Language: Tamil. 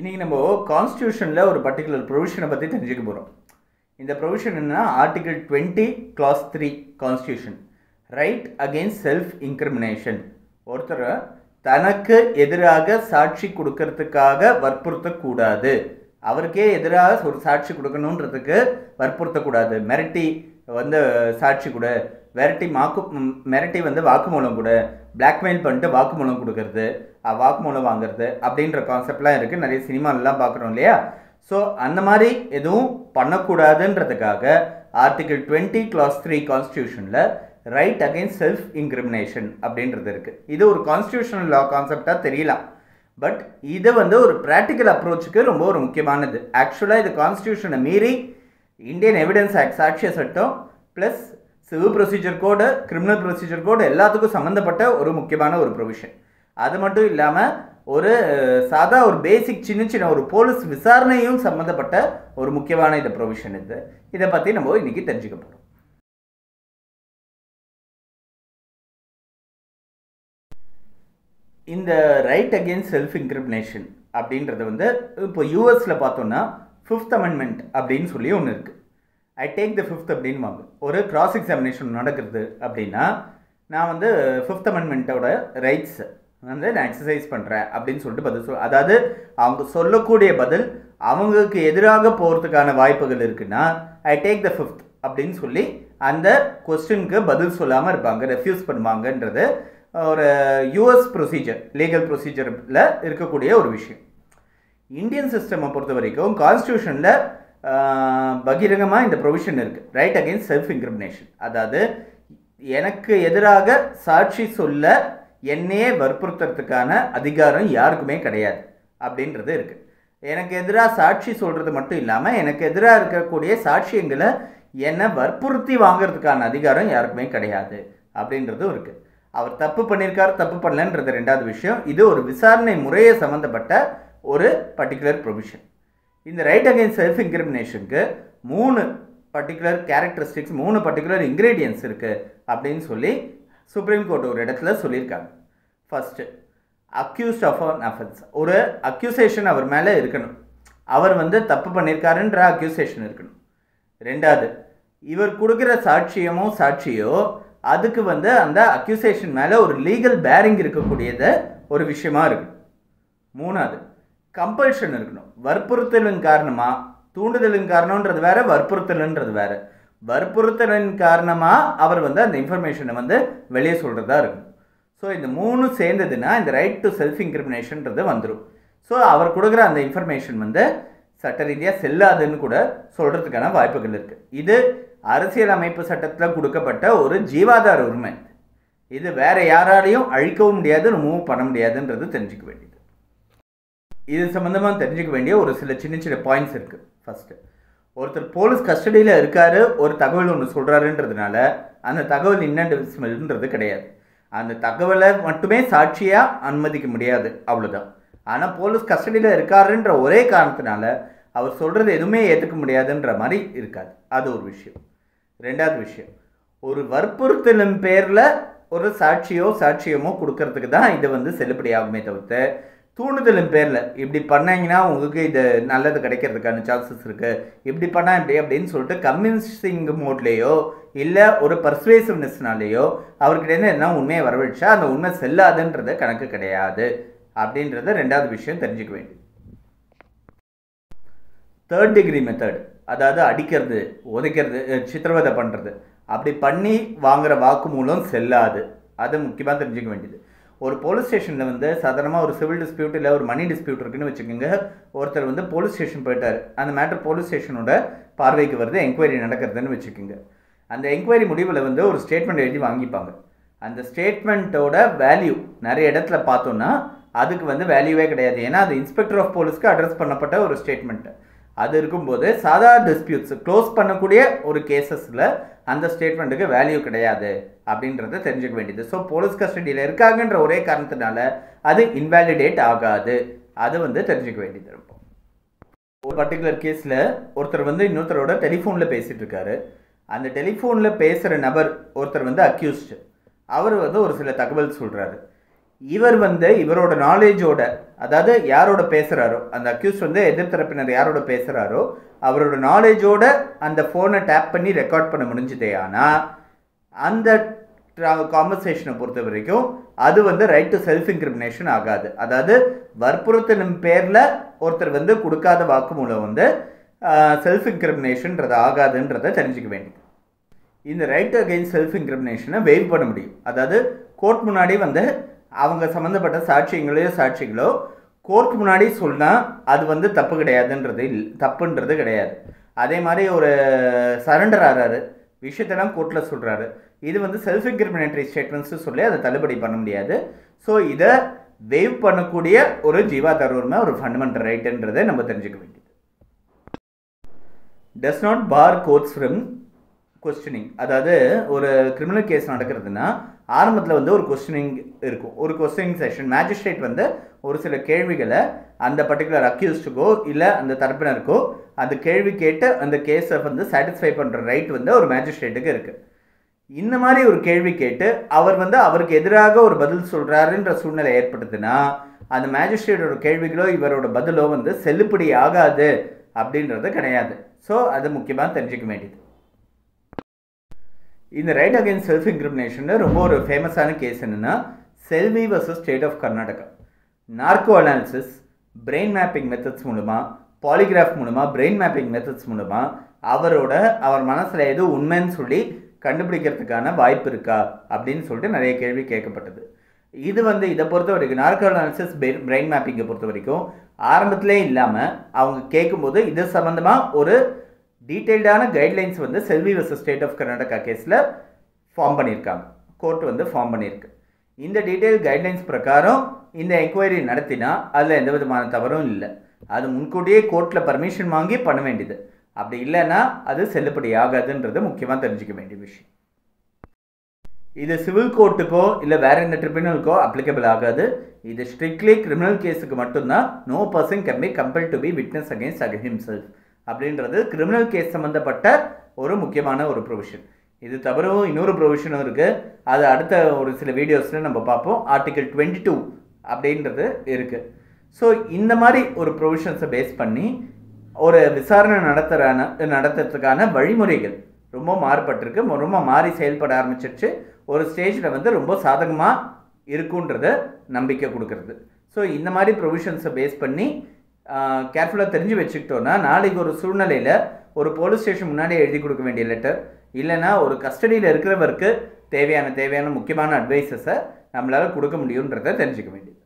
இன்றைக்கி நம்ம கான்ஸ்டியூஷனில் ஒரு பர்டிகுலர் ப்ரொவிஷனை பற்றி தெரிஞ்சுக்க போகிறோம். இந்த ப்ரொவிஷன் என்னன்னா article 20 clause 3 constitution right against self incrimination. ஒருத்தர் தனக்கு எதிராக சாட்சி கொடுக்கறதுக்காக வற்புறுத்தக்கூடாது, அவருக்கே எதிராக ஒரு சாட்சி கொடுக்கணுன்றதுக்கு வற்புறுத்தக்கூடாது. மிரட்டி சாட்சி கூட, மிரட்டி வாக்குமூலம் கூட, பிளாக்மெயில் பண்ணிட்டு வாக்குமூலம் கொடுக்கறது, வாக்குமூலம் வாங்குறது அப்படின்ற கான்செப்ட்லாம் இருக்குது. நிறைய சினிமாலெலாம் பார்க்குறோம் இல்லையா? ஸோ அந்த மாதிரி எதுவும் பண்ணக்கூடாதுன்றதுக்காக ஆர்டிகல் 20 clause 3 கான்ஸ்டியூஷனில் ரைட் அகெயின்ஸ்ட் செல்ஃப் இன்கிரிமினேஷன் அப்படின்றது இருக்குது. இது ஒரு கான்ஸ்டியூஷனல் லா கான்செப்டாக தெரியலாம், பட் இது ஒரு ப்ராக்டிக்கல் அப்ரோச்சுக்கு ரொம்ப ஒரு முக்கியமானது. ஆக்சுவலாக இது கான்ஸ்டியூஷனை மீறி இந்தியன் எவிடன்ஸ் ஆக்ட், சாட்சிய சட்டம் ப்ளஸ் சிவில் ப்ரொசீஜர் கோடு, கிரிமினல் ப்ரொசீஜர் கோடு எல்லாத்துக்கும் சம்மந்தப்பட்ட ஒரு முக்கியமான ஒரு ப்ரொவிஷன். அது மட்டும் இல்லாமல் ஒரு சாதா ஒரு பேசிக் சின்ன ஒரு போலீஸ் விசாரணையும் சம்மந்தப்பட்ட ஒரு முக்கியமான இந்த ப்ரொவிஷன். இதை பற்றி நம்ம இன்னைக்கு தெரிஞ்சுக்க போகிறோம். இந்த ரைட் அகெயின்ஸ்ட் செல்ஃப் இன்கிரிமினேஷன் அப்படின்றது இப்போ யூஎஸில் பார்த்தோன்னா 5th அமெண்ட்மெண்ட் அப்படின்னு சொல்லி ஒன்று இருக்குது. ஐ டேக் த 5th அப்படின்னு வாங்க. ஒரு கிராஸ் எக்ஸாமினேஷன் நடக்கிறது அப்படின்னா நான் 5th அமெண்ட்மெண்ட்டோட ரைட்ஸ் நான் எக்ஸசைஸ் பண்ணுறேன் அப்படின்னு சொல்லிட்டு பதில் அதாவது அவங்க சொல்லக்கூடிய பதில் அவங்களுக்கு எதிராக போகிறதுக்கான வாய்ப்புகள் இருக்குன்னா ஐ டேக் த 5th அப்படின்னு சொல்லி அந்த கொஸ்டினுக்கு பதில் சொல்லாமல் இருப்பாங்க, ரெஃப்யூஸ் பண்ணுவாங்கன்றது ஒரு யூஎஸ் ப்ரொசீஜர், லீகல் ப்ரொசீஜரில் இருக்கக்கூடிய ஒரு விஷயம். இந்தியன் சிஸ்டமை பொறுத்த வரைக்கும் கான்ஸ்டியூஷனில் பகிரங்கமாக இந்த ப்ரொவிஷன் இருக்குது, ரைட் அகெயின்ஸ்ட் செல்ஃப் இன்கிரிமினேஷன். அதாவது எனக்கு எதிராக சாட்சி சொல்ல என்னையே வற்புறுத்துறதுக்கான அதிகாரம் யாருக்குமே கிடையாது அப்படின்றது இருக்குது. எனக்கு எதிராக சாட்சி சொல்கிறது மட்டும் இல்லாமல் எனக்கு எதிராக இருக்கக்கூடிய சாட்சியங்களை என்னை வற்புறுத்தி வாங்கிறதுக்கான அதிகாரம் யாருக்குமே கிடையாது அப்படின்றதும் இருக்குது. அவர் தப்பு பண்ணியிருக்காரு, தப்பு பண்ணலன்றது ரெண்டாவது விஷயம். இது ஒரு விசாரணை முறையை சம்மந்தப்பட்ட ஒரு பர்டிகுலர் ப்ரொவிஷன். இந்த ரைட் அகெயின்ஸ்ட் செல்ஃப் இன்கிரிமினேஷனுக்கு 3 பர்டிகுலர் கேரக்டரிஸ்டிக்ஸ், 3 பர்டிகுலர் இன்க்ரீடியன்ட்ஸ் இருக்குது அப்படின்னு சொல்லி சுப்ரீம் கோர்ட் ஒரு இடத்துல சொல்லியிருக்காங்க. First, accused of an offence. ஒரு அக்யூசேஷன் அவர் மேலே இருக்கணும், அவர் தப்பு பண்ணியிருக்காருன்ற அக்யூசேஷன் இருக்கணும். ரெண்டாவது, இவர் கொடுக்குற சாட்சியோ அதுக்கு அந்த அக்யூசேஷன் மேலே ஒரு லீகல் பேரிங் இருக்கக்கூடியத ஒரு விஷயமா இருக்கணும். மூணாவது, கம்பல்ஷன் இருக்கணும். வற்புறுத்தலின் காரணமாக, தூண்டுதலின் காரணம்ன்றது வேறு, வற்புறுத்தல்ன்றது வேறு. வற்புறுத்தலின் காரணமாக அவர் அந்த இன்ஃபர்மேஷனை வெளியே சொல்கிறதா இருக்கும். ஸோ இந்த 3 சேர்ந்ததுன்னா இந்த ரைட் டு செல்ஃப் இன்கிரிமினேஷன்றது வந்துடும். ஸோ அவர் கொடுக்குற அந்த இன்ஃபர்மேஷன் சட்ட ரீதியாக செல்லாதுன்னு கூட சொல்கிறதுக்கான வாய்ப்புகள் இருக்குது. இது அரசியல் அமைப்பு சட்டத்தில் கொடுக்கப்பட்ட ஒரு ஜீவாதார உரிமை. இது வேறு யாராலையும் அழிக்கவும் முடியாது, ரிமூவ் பண்ண முடியாதுன்றது தெரிஞ்சுக்க வேண்டியது. இது சம்மந்தமாக தெரிஞ்சுக்க வேண்டிய ஒரு சில சின்ன பாயிண்ட்ஸ் இருக்குது. ஃபஸ்ட்டு, ஒருத்தர் போலீஸ் கஸ்டடியில் இருக்கார், ஒரு தகவல் ஒன்று சொல்கிறாருன்றதுனால அந்த தகவல் இன்அட்மிசிபிள்ன்றது கிடையாது. அந்த தகவலை மட்டுமே சாட்சியாக அனுமதிக்க முடியாது, அவ்வளோதான். ஆனால் போலீஸ் கஸ்டடியில் இருக்காருன்ற ஒரே காரணத்தினால அவர் சொல்கிறது எதுவுமே ஏற்றுக்க முடியாதுன்ற மாதிரி இருக்காது. அது ஒரு விஷயம். ரெண்டாவது விஷயம், ஒரு வற்புறுத்தலின் பேரில் ஒரு சாட்சியமோ கொடுக்கறதுக்கு தான் இது செல்லுபடி ஆகுமே தவிர்த்து, தூண்டுதலின் பேரில் இப்படி பண்ணீங்கன்னா உங்களுக்கு இது நல்லது கிடைக்கிறதுக்கான சான்சஸ் இருக்குது, இப்படி பண்ணால் இப்படி அப்படின்னு சொல்லிட்டு கன்வின்சிங் மோட்லேயோ இல்லை ஒரு பர்சுவேசிவ்னஸ்னாலேயோ அவர்கிட்ட என்ன உண்மையை வரவழைச்சா அந்த உண்மை செல்லாதுன்றது கணக்கு கிடையாது அப்படின்றத ரெண்டாவது விஷயம் தெரிஞ்சுக்க வேண்டியது. 3rd டிகிரி மெத்தட், அதாவது அடிக்கிறது, உதைக்கிறது, சித்திரவதை பண்ணுறது, அப்படி பண்ணி வாங்குகிற வாக்குமூலம் செல்லாது. அது முக்கியமாக தெரிஞ்சுக்க வேண்டியது. ஒரு போலீஸ் ஸ்டேஷனில் சாதாரணமாக ஒரு சிவில் டிஸ்பியூட் இல்லை ஒரு மணி டிஸ்பியூட் இருக்குன்னு வச்சுக்கோங்க. ஒருத்தர் போலீஸ் ஸ்டேஷன் போயிட்டார், அந்த மேட்டர் போலீஸ் ஸ்டேஷனோட பார்வைக்கு வருது, என்கொயரி நடக்கிறதுன்னு வச்சுக்கோங்க. அந்த என்கொயரி முடிவில் ஒரு ஸ்டேட்மெண்ட் எழுதி வாங்கிப்பாங்க. அந்த ஸ்டேட்மெண்ட்டோட வேல்யூ நிறைய இடத்துல பார்த்தோன்னா அதுக்கு வேல்யூவே கிடையாது. ஏன்னா அது இன்ஸ்பெக்டர் ஆஃப் போலீஸ்க்கு அட்ரஸ் பண்ணப்பட்ட ஒரு ஸ்டேட்மெண்ட்டு. அது இருக்கும்போது சாதா டிஸ்பியூட்ஸ் க்ளோஸ் பண்ணக்கூடிய ஒரு கேசஸில் அந்த ஸ்டேட்மெண்ட்டுக்கு வேல்யூ கிடையாது அப்படின்றத தெரிஞ்சுக்க வேண்டியது. ஸோ போலீஸ் கஸ்டடியில் இருக்காங்கன்ற ஒரே காரணத்தினால அது இன்வேலிடேட் ஆகாது. அது தெரிஞ்சுக்க வேண்டியது இருக்கும். ஒரு பர்டிகுலர் கேஸில் ஒருத்தர் இன்னொருத்தரோட டெலிஃபோனில் பேசிகிட்டு இருக்காரு. அந்த டெலிஃபோனில் பேசுகிற நபர் ஒருத்தர் அக்யூஸ்டு. அவர் ஒரு சில தகவல் சொல்கிறாரு. இவர் வந்து இவரோட நாலேஜோட, அதாவது யாரோட பேசுகிறாரோ, அந்த அக்யூஸ் வந்து எதிர்த்தரப்பினர் யாரோட பேசுகிறாரோ அவரோட நாலேஜோட அந்த ஃபோனை டேப் பண்ணி ரெக்கார்ட் பண்ண முடிஞ்சதே. ஆனால் அந்த கான்வர்சேஷனை பொறுத்த வரைக்கும் அது வந்து ரைட் டு செல்ஃப் இன்கிரிமினேஷன் ஆகாது. அதாவது வற்புறுத்தலின் பேரில் ஒருத்தர் வந்து கொடுக்காத வாக்குமூலம் வந்து செல்ஃப் இன்கிரிமினேஷன்றது ஆகாதுன்றதை தெரிஞ்சுக்க வேண்டியது. இந்த ரைட் அகெயின்ஸ்ட் செல்ஃப் இன்கிரிமினேஷனை வெய்வ் பண்ண முடியும். அதாவது கோர்ட் முன்னாடி வந்து அவங்க சம்மந்தப்பட்ட சாட்சிகளோ கோர்ட் முன்னாடி சொன்னால் அது வந்து தப்பு கிடையாதுன்றது தப்புன்றது கிடையாது. அதே மாதிரி ஒரு சரண்டர் ஆகிறாரு, விஷயத்தெல்லாம் கோர்ட்டில் சொல்கிறாரு, இது வந்து செல்ஃப் இன்கிரிமினேட்டரி ஸ்டேட்மெண்ட்ஸு சொல்லி அதை தள்ளுபடி பண்ண முடியாது. ஸோ இதை வெய்வ் பண்ணக்கூடிய ஒரு ஜீவாதார உரிமை, ஒரு ஃபண்டமெண்டல் ரைட்டுன்றதை நம்ம தெரிஞ்சுக்க வேண்டியது. Does not bar courts from questioning. அதாவது ஒரு கிரிமினல் கேஸ் நடக்கிறதுனா ஆரம்பத்தில் வந்து ஒரு கொஸ்டினிங் இருக்கும், ஒரு கொஸ்டினிங் செஷன். மேஜிஸ்ட்ரேட் வந்து ஒரு சில கேள்விகளை அந்த பர்டிகுலர் அக்யூஸ்டுக்கோ இல்லை அந்த தரப்பினருக்கோ அந்த கேள்வி கேட்டு அந்த கேஸை வந்து சாட்டிஸ்ஃபை பண்ணுற ரைட் வந்து ஒரு மேஜிஸ்ட்ரேட்டுக்கு இருக்குது. இந்த மாதிரி ஒரு கேள்வி கேட்டு அவர் வந்து அவருக்கு எதிராக ஒரு பதில் சொல்கிறாருன்ற சூழ்நிலை ஏற்படுதுன்னா அந்த மேஜிஸ்ட்ரேட்டோட கேள்விகளோ இவரோட பதிலோ வந்து செல்லுபடி ஆகாது அப்படின்றது கிடையாது. ஸோ அது முக்கியமாக தெரிஞ்சுக்க வேண்டியது. இந்த ரைட் அகெயின்ஸ்ட் செல்ஃப் இன்கிரிமினேஷன் ரொம்ப ஒரு ஃபேமஸான கேஸ் என்னென்னா Selvi versus state of Karnataka. Narco analysis, brain mapping methods மூலமாக, பாலிகிராஃப் மூலமாக, பிரெயின் மேப்பிங் மெத்தட்ஸ் மூலமாக அவர் மனசில் எது உண்மைன்னு சொல்லி கண்டுபிடிக்கிறதுக்கான வாய்ப்பு இருக்கா அப்படின்னு சொல்லிட்டு நிறைய கேள்வி கேட்கப்பட்டது. இது வந்து இதை பொறுத்த வரைக்கும் நார்கோ அனாலிசிஸ், பிரெயின் மேப்பிங்கை பொறுத்த வரைக்கும் ஆரம்பத்திலே இல்லாமல் அவங்க கேட்கும்போது இது சம்மந்தமாக ஒரு டீட்டெயில்டான கைட்லைன்ஸ் வந்து செல்வி வர்சஸ் ஸ்டேட் ஆஃப் கர்நாடகா கேஸில் ஃபார்ம் பண்ணியிருக்காங்க, கோர்ட் வந்து ஃபார்ம் பண்ணியிருக்கு. இந்த டீட்டெயில் கைட்லைன்ஸ் பிரகாரம் இந்த என்கொயரி நடத்தினா அதில் எந்த விதமான தவறும் இல்லை. அது முன்கூட்டியே கோர்ட்டில் பர்மிஷன் வாங்கி பண்ண வேண்டியது. அப்படி இல்லைன்னா அது செல்லுபடி ஆகாதுன்றது முக்கியமாக தெரிஞ்சுக்க வேண்டிய விஷயம். இது சிவில் கோர்ட்டுக்கோ இல்லை வேற எந்த ட்ரிபியூனலுக்கோ அப்ளிகபிள் ஆகாது. இது ஸ்ட்ரிக்ட்லி கிரிமினல் கேஸுக்கு மட்டும்தான். No person can be compelled to be witness against himself அப்படின்றது கிரிமினல் கேஸ் சம்மந்தப்பட்ட ஒரு முக்கியமான ஒரு ப்ரொவிஷன். இது தவிரவும் இன்னொரு ப்ரொவிஷனும் இருக்குது, அது அடுத்த ஒரு சில வீடியோஸில் நம்ம பார்ப்போம். ஆர்டிகல் 22 அப்படின்றது இருக்குது. ஸோ இந்த மாதிரி ஒரு ப்ரொவிஷன்ஸை பேஸ் பண்ணி ஒரு விசாரணை நடத்துறதுக்கான வழிமுறைகள் ரொம்ப மாறுபட்டிருக்கு, ரொம்ப மாறி செயல்பட ஆரம்பிச்சிருச்சு. ஒரு ஸ்டேஜில் வந்து ரொம்ப சாதகமாக இருக்குன்றத நம்பிக்கை கொடுக்கறது. ஸோ இந்த மாதிரி ப்ரொவிஷன்ஸை பேஸ் பண்ணி கேர்ஃபுல்லாக தெரிஞ்சு வச்சுக்கிட்டோன்னா நாளைக்கு ஒரு சூழ்நிலையில் ஒரு போலீஸ் ஸ்டேஷன் முன்னாடி எழுதி கொடுக்க வேண்டிய லெட்டர் இல்லைனா ஒரு கஸ்டடியில் இருக்கிறவருக்கு தேவையான முக்கியமான அட்வைஸஸை நம்மளால் கொடுக்க முடியுன்றதை தெரிஞ்சுக்க வேண்டியது.